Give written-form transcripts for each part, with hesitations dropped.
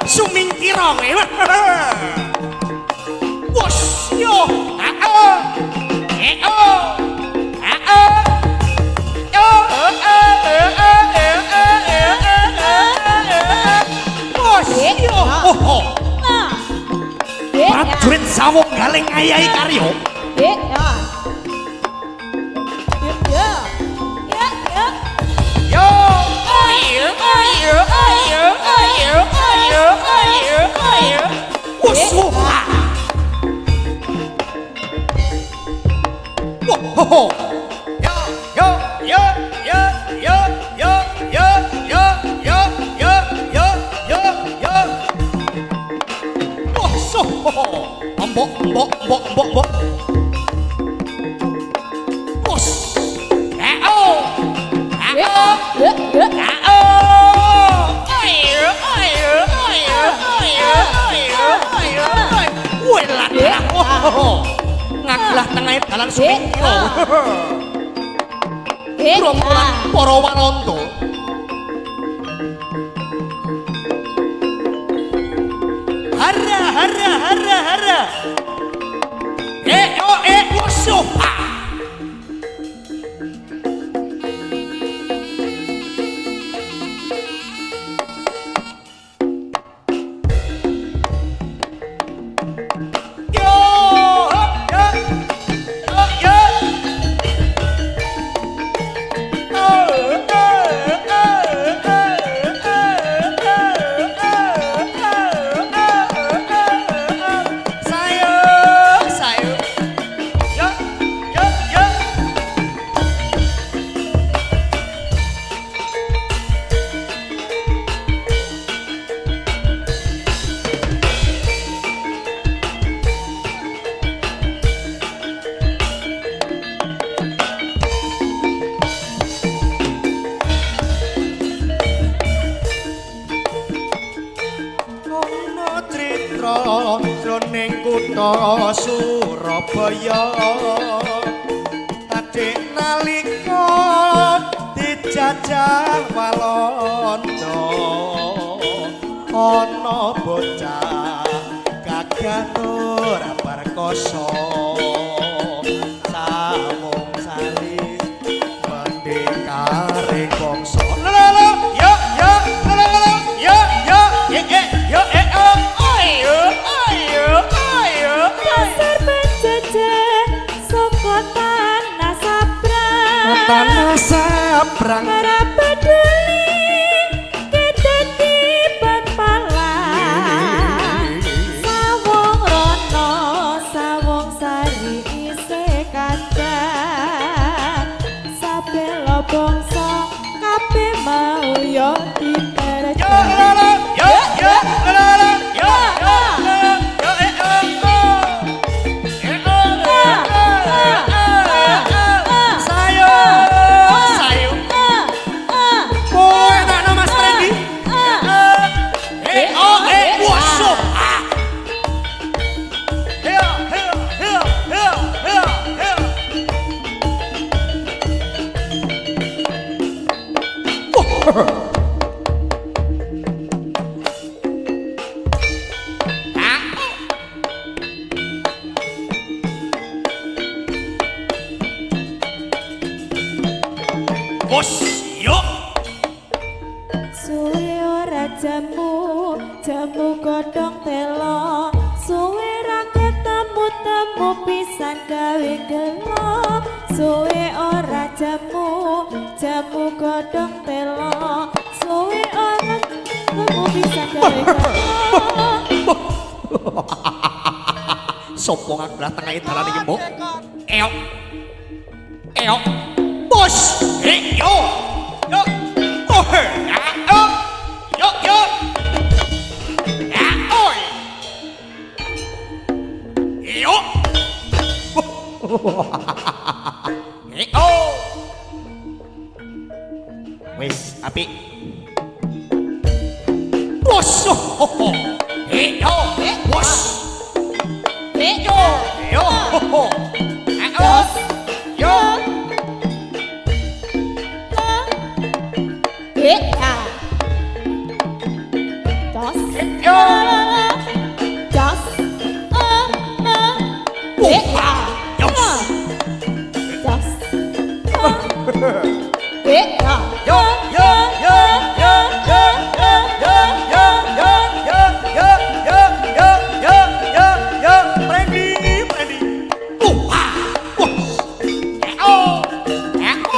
sumingkira wos yo prajurit sawung galeng ayahi karya mbok ngaglah tengah dalan sumingkira rompulan para wananta hara woso jroning kutha Surabaya kadek nalika dijajah Walanda ana bocah gagah tur perkoso samung salis mendekare bangsa tanah sabrang para peduli kita di Palang sawung rono sawung sari isih kadang sabelo bangsa kabeh mau yo dipercaya bos yuk suwe ora jamu godhong telo suwe ra ketemu pisan gawe gelo suwe ora jamu godhong telo suwe ora ketemu pisan gawe gelo sopo ngaglah tengah dalan iki mbok eok bos yo oh yo oi yo wis apik bos yo bos yo Dos yo Jos Opa Jos Jos Yo yo yo yo yo yo yo yo yo yo yo yo yo yo yo Brandy Brandy Opa Oh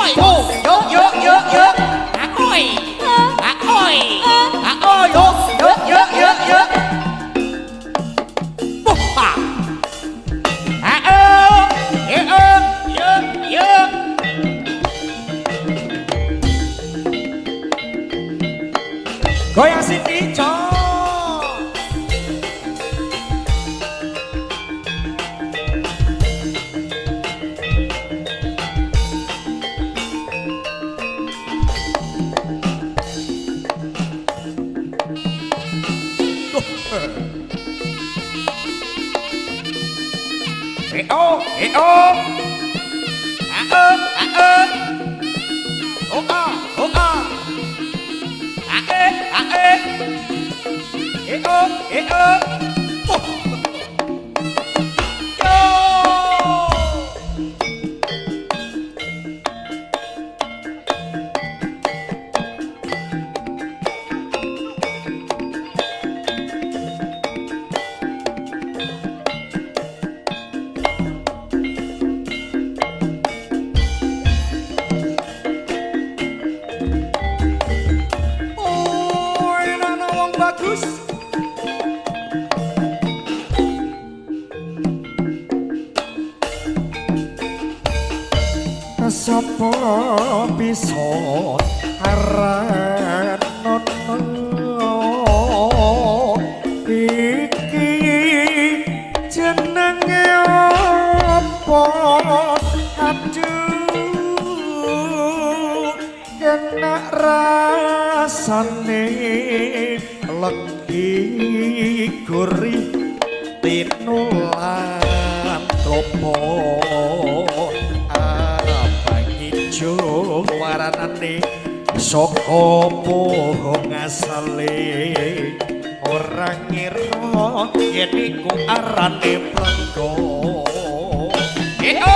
Oi oh yo yo yo yo Oi Oi Oi yo yo yo yo yo Opa Goyang Siti Cok oh bagus sapa bisa aranono iki jenenge apa aduh kena rasane legi gurih tinulan klopo abang ijo waranane saka pohong asale ora ngira yen iku arane plengko yo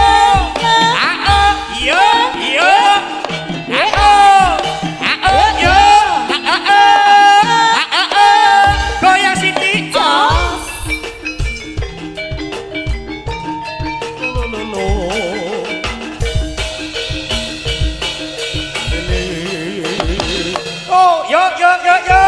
yo Goyang Siti Jos Oh yo yo yo yo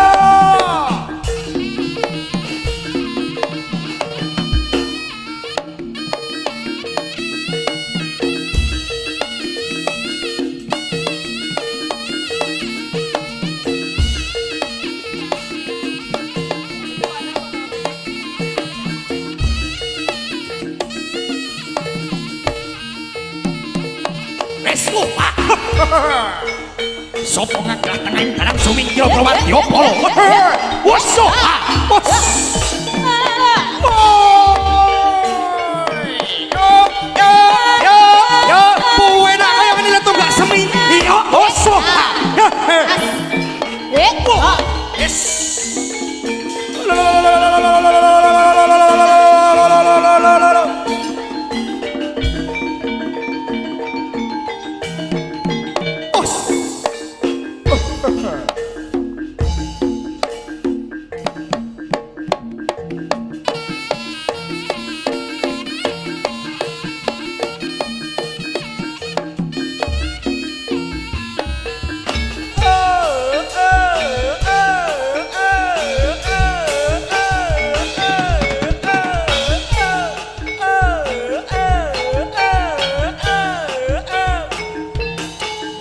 Lupa sopo ngaglah tengahing dalam sumingkil Prawadya Pala waso yo puwena kaya kanila tunggak semi yo waso yes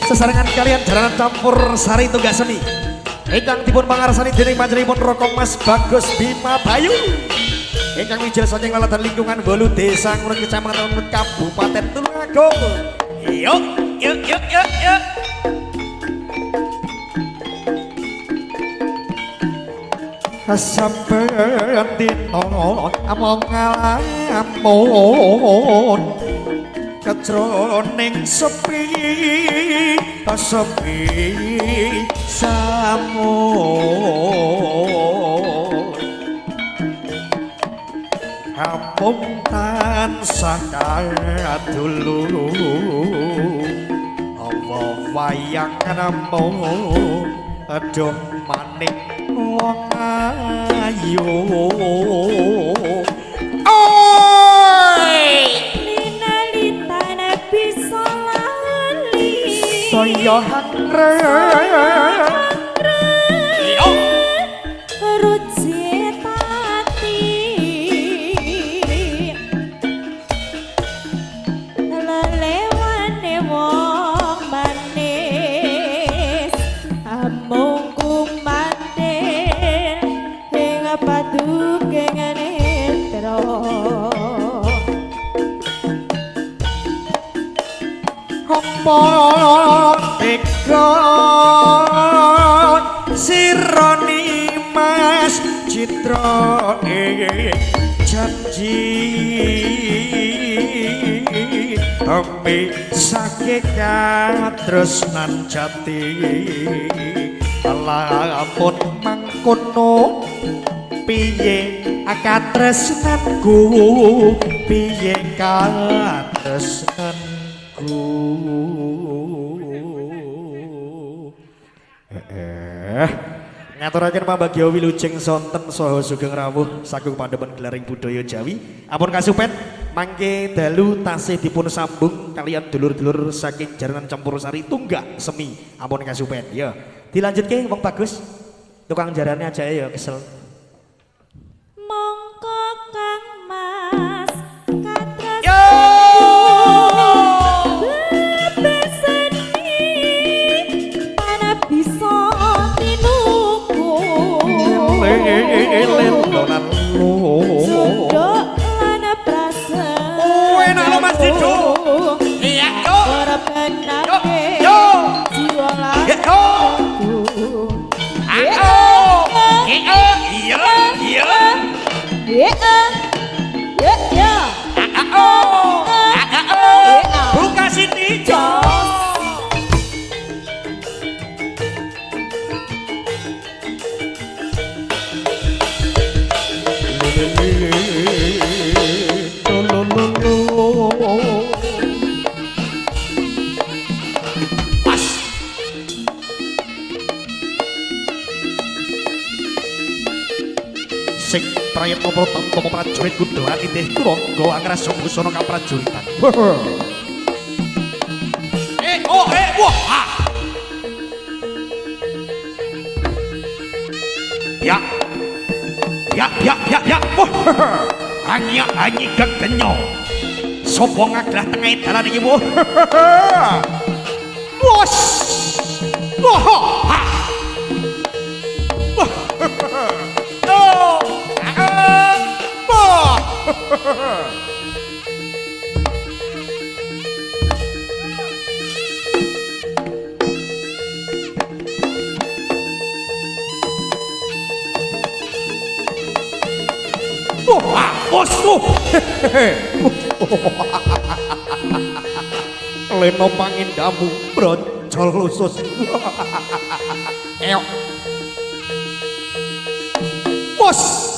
sesarengan kalian jaranan campur sari tunggak seni ingkang dipun pangarsani dening panjenenganipun Roko Mas Bagus Bima Bayu ingkang wijil saking laladan lingkungan Bolu Desa Ngurung Kecamatan Kabupaten Tulungagung yuk yuk yuk yuk yuk sampeyan dino among ngalamun kejroning sepi sepi samun kampung tansah kadulu Allah wayang nemu aduh manik wong ayu oi Lina litana bisa lali saya hangre Rucitati lelewane wong manis amung kumaten ing paduke netra apa tega sironi mas citra janji ame sake katresnan jati lamun mangkono piye katresnanku piye katresnanku ngaturaken pambagya wilujeng sonten saha sugeng rawuh saking pandemen gelaring budaya Jawi ampun kasupet mangke dalu tasih dipun sambung kalian dulur-dulur saking Jaranan Campursari Tunggak Semi ampun kasupet ya dilanjutke wong bagus tukang jarane aja ya kesel mongko Kang Mas katres yo beseni ana bisa tinuku lelonan Sundo lan prase enak lo Mas Dido iya yo ora benake yo jiwa lan yo iya iya buka sini sing prayitna pratama prajurit kudu ati teh turangga angrasa busana kaprajuritan. Wah. Ya. Wah. Anyi gegenyo. Sopo ngaglah tengah dalan iki, wah. Wos. Wah. Leno pangindamu broncol usus. Eok. Bos.